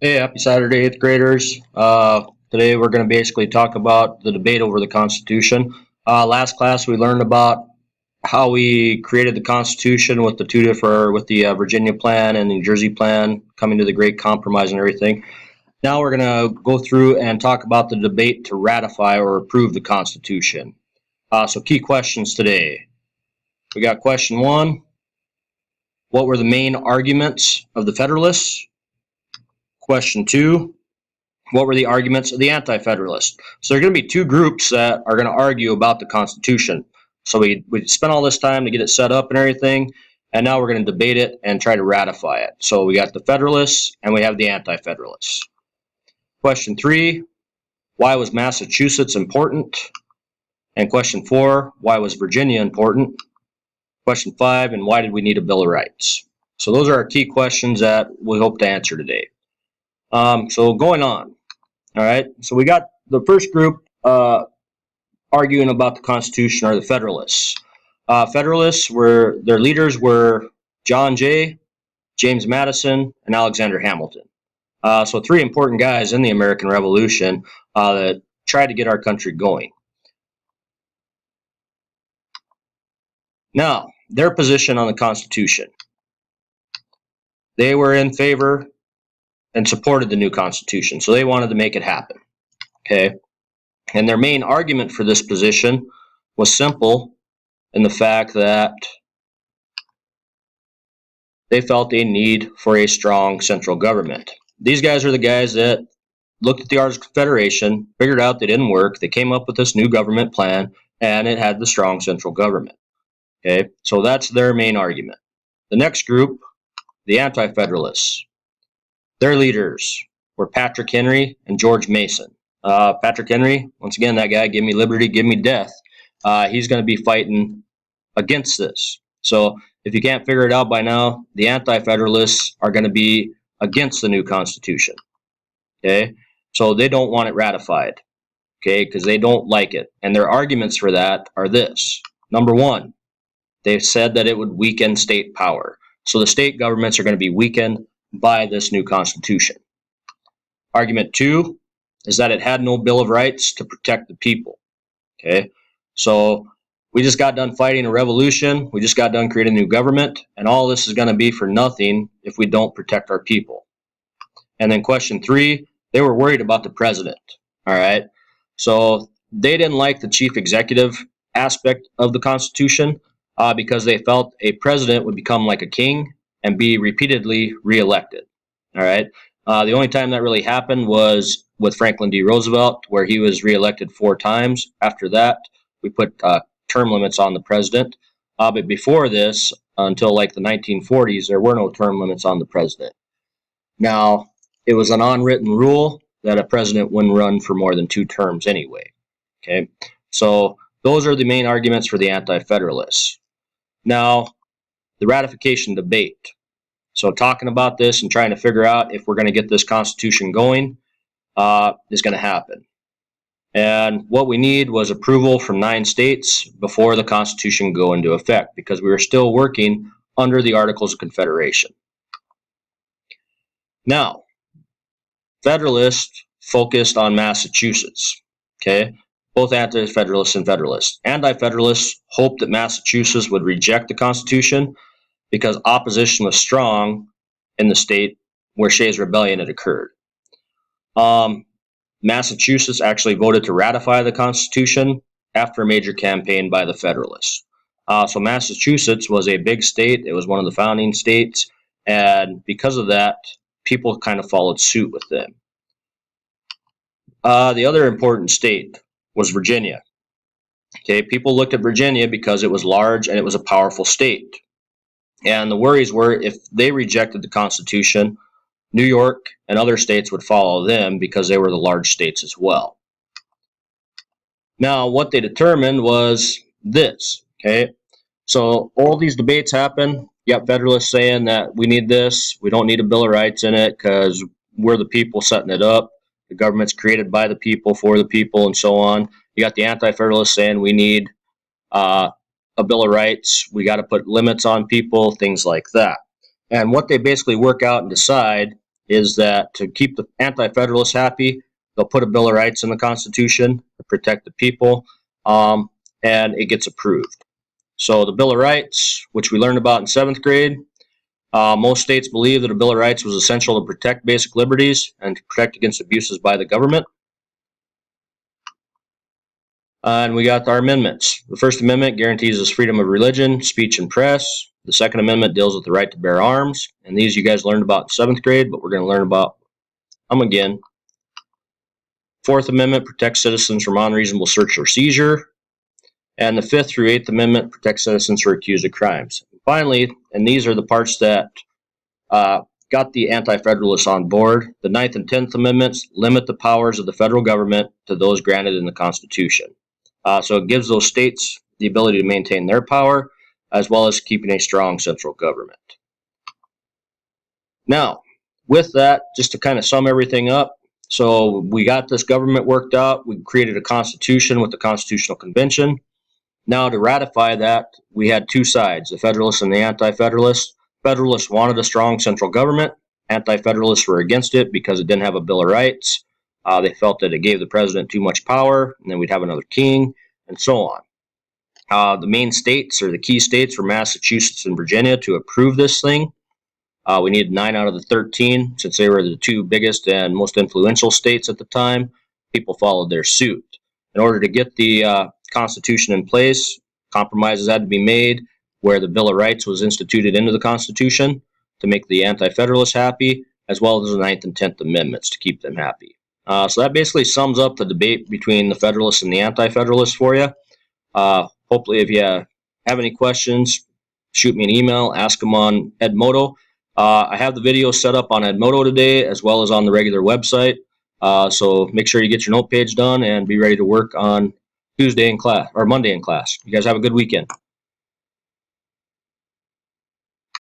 Hey, happy Saturday, 8th graders. Today we're going to basically talk about the debate over the Constitution. Last class we learned about how we created the Constitution with the Virginia Plan and the New Jersey Plan coming to the Great Compromise and everything. Now we're going to go through and talk about the debate to ratify or approve the Constitution. So key questions today. We got question 1. What were the main arguments of the Federalists? Question 2. What were the arguments of the Anti-Federalists? So there are going to be two groups that are going to argue about the Constitution. So we spent all this time to get it set up and everything, and now we're going to debate it and try to ratify it. So we got the Federalists and we have the Anti-Federalists. Question 3, why was Massachusetts important? And question 4, why was Virginia important? Question 5, and why did we need a Bill of Rights? So those are our key questions that we hope to answer today. So going on. All right, so we got the first group arguing about the Constitution are the Federalists. Federalists their leaders were John Jay, James Madison, and Alexander Hamilton. So three important guys in the American Revolution that tried to get our country going. Now, their position on the Constitution. They were in favor and supported the new Constitution, so they wanted to make it happen. Okay, and their main argument for this position was simple in the fact that they felt a need for a strong central government. These guys are the guys that looked at the Articles of Confederation, figured out they didn't work, they came up with this new government plan, and it had the strong central government. Okay, so that's their main argument. The next group, the Anti-Federalists. Their leaders were Patrick Henry and George Mason. Patrick Henry, once again, that guy, give me liberty, give me death. He's going to be fighting against this. So if you can't figure it out by now, the Anti-Federalists are going to be against the new Constitution. Okay, so they don't want it ratified. Okay, because they don't like it. And their arguments for that are this. Number one, they've said that it would weaken state power. So the state governments are going to be weakened by this new Constitution. Argument 2 is that it had no Bill of Rights to protect the people. Okay, so we just got done fighting a revolution, we just got done creating a new government, and all this is going to be for nothing if we don't protect our people. And then question 3, they were worried about the president. All right, so they didn't like the chief executive aspect of the Constitution because they felt a president would become like a king and be repeatedly reelected. All right. The only time that really happened was with Franklin D. Roosevelt, where he was reelected 4 times. After that, we put term limits on the president. But before this, until like the 1940s, there were no term limits on the president. Now, it was an unwritten rule that a president wouldn't run for more than 2 terms anyway. Okay, so those are the main arguments for the Anti-Federalists. Now, the ratification debate. So talking about this and trying to figure out if we're going to get this Constitution going is going to happen. And what we need was approval from 9 states before the Constitution go into effect, because we were still working under the Articles of Confederation. Now, Federalists focused on Massachusetts. Okay, both Anti-Federalists and Federalists. Anti-Federalists hoped that Massachusetts would reject the Constitution because opposition was strong in the state where Shays' Rebellion had occurred. Massachusetts actually voted to ratify the Constitution after a major campaign by the Federalists. So Massachusetts was a big state. It was one of the founding states, and because of that, people kind of followed suit with them. The other important state was Virginia. Okay, people looked at Virginia because it was large and it was a powerful state. And the worries were if they rejected the Constitution, New York and other states would follow them because they were the large states as well. Now, what they determined was this. Okay, so all these debates happen. You got Federalists saying that we need this, we don't need a Bill of Rights in it because we're the people setting it up. The government's created by the people, for the people, and so on. You got the Anti-Federalists saying we need a Bill of Rights, we got to put limits on people, things like that. And what they basically work out and decide is that to keep the Anti-Federalists happy, they'll put a Bill of Rights in the Constitution to protect the people, and it gets approved. So the Bill of Rights, which we learned about in 7th grade, most states believe that a Bill of Rights was essential to protect basic liberties and to protect against abuses by the government. And we got our amendments. The First Amendment guarantees us freedom of religion, speech, and press. The Second Amendment deals with the right to bear arms. And these you guys learned about in 7th grade, but we're going to learn about them again. Fourth Amendment protects citizens from unreasonable search or seizure. And the Fifth through 8th Amendment protects citizens who are accused of crimes. And finally, and these are the parts that got the Anti-Federalists on board, the 9th and 10th Amendments limit the powers of the federal government to those granted in the Constitution. So it gives those states the ability to maintain their power, as well as keeping a strong central government. Now, with that, just to kind of sum everything up, so we got this government worked out. We created a constitution with the Constitutional Convention. Now, to ratify that, we had two sides, the Federalists and the Anti-Federalists. Federalists wanted a strong central government. Anti-Federalists were against it because it didn't have a Bill of Rights. They felt that it gave the president too much power, and then we'd have another king, and so on. The main states, or the key states, were Massachusetts and Virginia to approve this thing. We needed 9 out of the 13, since they were the two biggest and most influential states at the time. People followed their suit. In order to get the Constitution in place, compromises had to be made, where the Bill of Rights was instituted into the Constitution to make the Anti-Federalists happy, as well as the 9th and 10th Amendments to keep them happy. So that basically sums up the debate between the Federalists and the Anti-Federalists for you. Hopefully, if you have any questions, shoot me an email, ask them on Edmodo. I have the video set up on Edmodo today, as well as on the regular website. So make sure you get your note page done and be ready to work on Tuesday in class, or Monday in class. You guys have a good weekend.